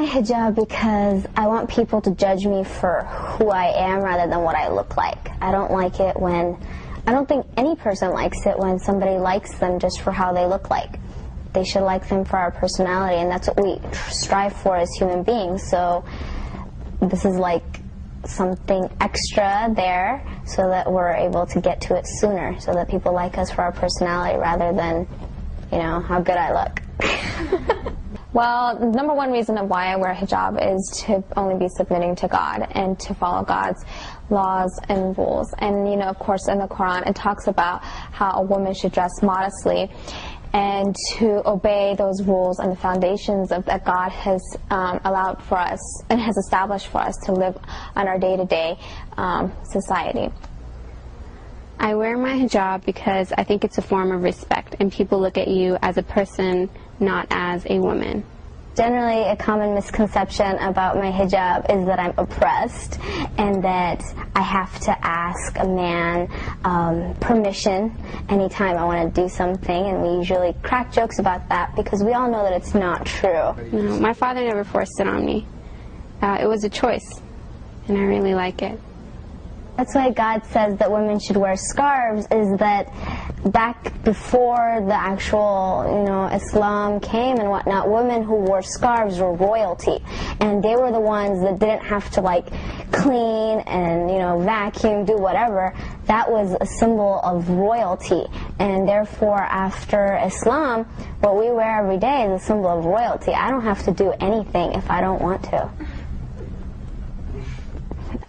my hijab because I want people to judge me for who I am rather than what I look like. I don't like it when, I don't think any person likes it when somebody likes them just for how they look like. They should like them for our personality, and that's what we strive for as human beings. So this is like something extra there so that we're able to get to it sooner, so that people like us for our personality rather than, you know, how good I look. Well, the number one reason of why I wear hijab is to only be submitting to God and to follow God's laws and rules. And, you know, of course, in the Quran, it talks about how a woman should dress modestly and to obey those rules and the foundations that God has allowed for us and has established for us to live on our day-to-day society. I wear my hijab because I think it's a form of respect, and people look at you as a person, not as a woman. Generally, a common misconception about my hijab is that I'm oppressed and that I have to ask a man permission anytime I want to do something, and we usually crack jokes about that because we all know that it's not true. No, my father never forced it on me. It was a choice, and I really like it. That's why God says that women should wear scarves, is that back before the actual, you know, Islam came and whatnot, women who wore scarves were royalty. And they were the ones that didn't have to, like, clean and, you know, vacuum, do whatever. That was a symbol of royalty. And therefore, after Islam, what we wear every day is a symbol of royalty. I don't have to do anything if I don't want to.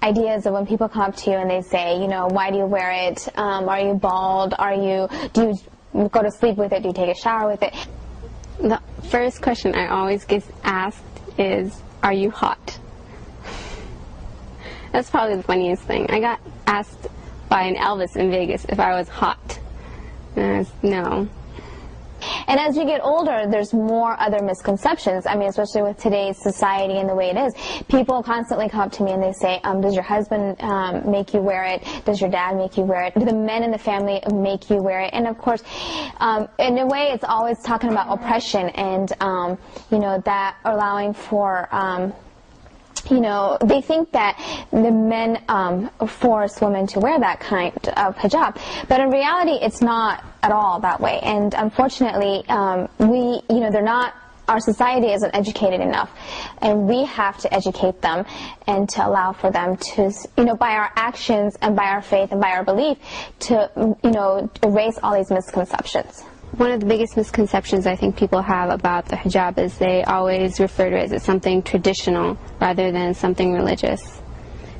Ideas of when people come up to you and they say, you know, why do you wear it? Are you bald? Do you go to sleep with it? Do you take a shower with it? The first question I always get asked is, are you hot? That's probably the funniest thing. I got asked by an Elvis in Vegas if I was hot. And I was, no. And as you get older, there's more other misconceptions. I mean, especially with today's society and the way it is. People constantly come up to me and they say, does your husband make you wear it? Does your dad make you wear it? Do the men in the family make you wear it? And of course, in a way, it's always talking about oppression and, you know, that allowing for... you know, they think that the men force women to wear that kind of hijab. But in reality, it's not at all that way. And unfortunately, you know, our society isn't educated enough. And we have to educate them and to allow for them to, you know, by our actions and by our faith and by our belief, to, you know, erase all these misconceptions. One of the biggest misconceptions I think people have about the hijab is they always refer to it as something traditional rather than something religious.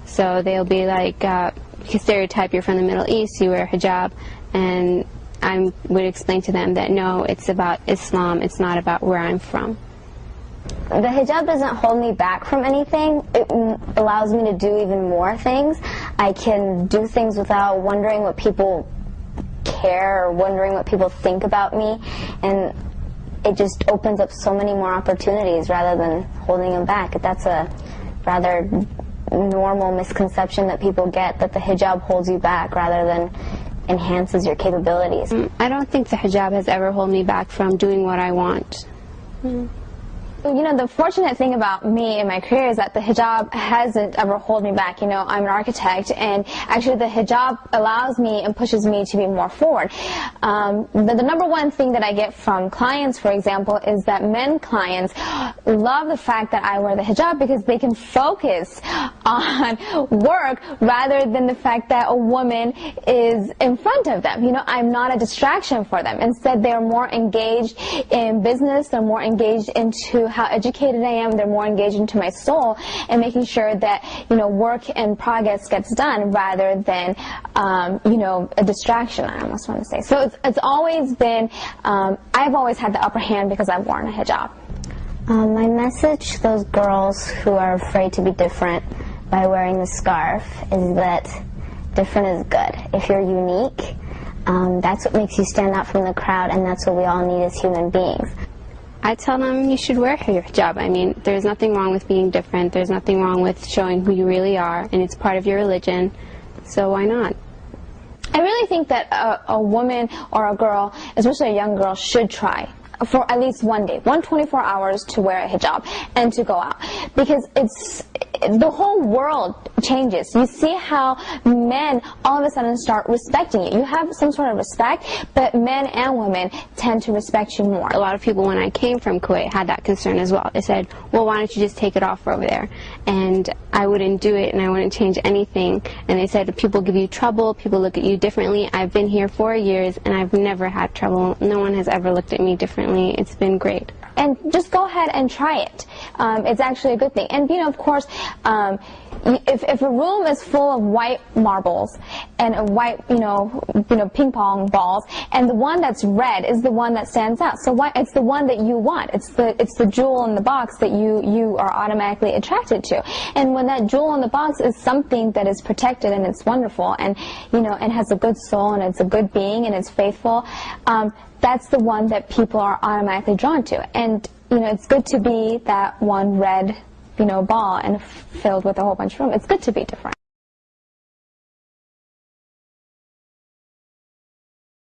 So they'll be like, stereotype, you're from the Middle East, you wear a hijab, and I would explain to them that no, it's about Islam, it's not about where I'm from. The hijab doesn't hold me back from anything. It allows me to do even more things. I can do things without wondering what people care or wondering what people think about me, and it just opens up so many more opportunities rather than holding them back. That's a rather normal misconception that people get, that the hijab holds you back rather than enhances your capabilities. I don't think the hijab has ever held me back from doing what I want. You know, the fortunate thing about me and my career is that the hijab hasn't ever held me back. You know, I'm an architect, and actually the hijab allows me and pushes me to be more forward. The number one thing that I get from clients, for example, is that men clients love the fact that I wear the hijab because they can focus on work rather than the fact that a woman is in front of them. You know, I'm not a distraction for them. Instead, they're more engaged in business, they're more engaged into how educated I am, they're more engaged into my soul and making sure that, you know, work and progress gets done rather than, you know, a distraction, I almost want to say. So it's always been, I've always had the upper hand because I've worn a hijab. My message to those girls who are afraid to be different by wearing the scarf is that different is good. If you're unique, that's what makes you stand out from the crowd, and that's what we all need as human beings. I tell them you should wear your hijab. I mean, there's nothing wrong with being different. There's nothing wrong with showing who you really are, and it's part of your religion, so why not? I really think that a woman or a girl, especially a young girl, should try for at least one day, 24 hours to wear a hijab and to go out, because the whole world changes. You see how men all of a sudden start respecting you. You have some sort of respect, but men and women tend to respect you more. A lot of people, when I came from Kuwait, had that concern as well. They said, well, why don't you just take it off over there? And I wouldn't do it, and I wouldn't change anything. And they said, people give you trouble, people look at you differently. I've been here 4 years, and I've never had trouble. No one has ever looked at me differently. It's been great. And just go ahead and try it. It's actually a good thing. And, you know, of course, if a room is full of white marbles and a white, you know, ping pong balls, and the one that's red is the one that stands out. So it's the one that you want. It's the jewel in the box that you are automatically attracted to. And when that jewel in the box is something that is protected and it's wonderful and, you know, and has a good soul and it's a good being and it's faithful, that's the one that people are automatically drawn to. And, you know, it's good to be that one red, you know, ball and filled with a whole bunch of room. It's good to be different.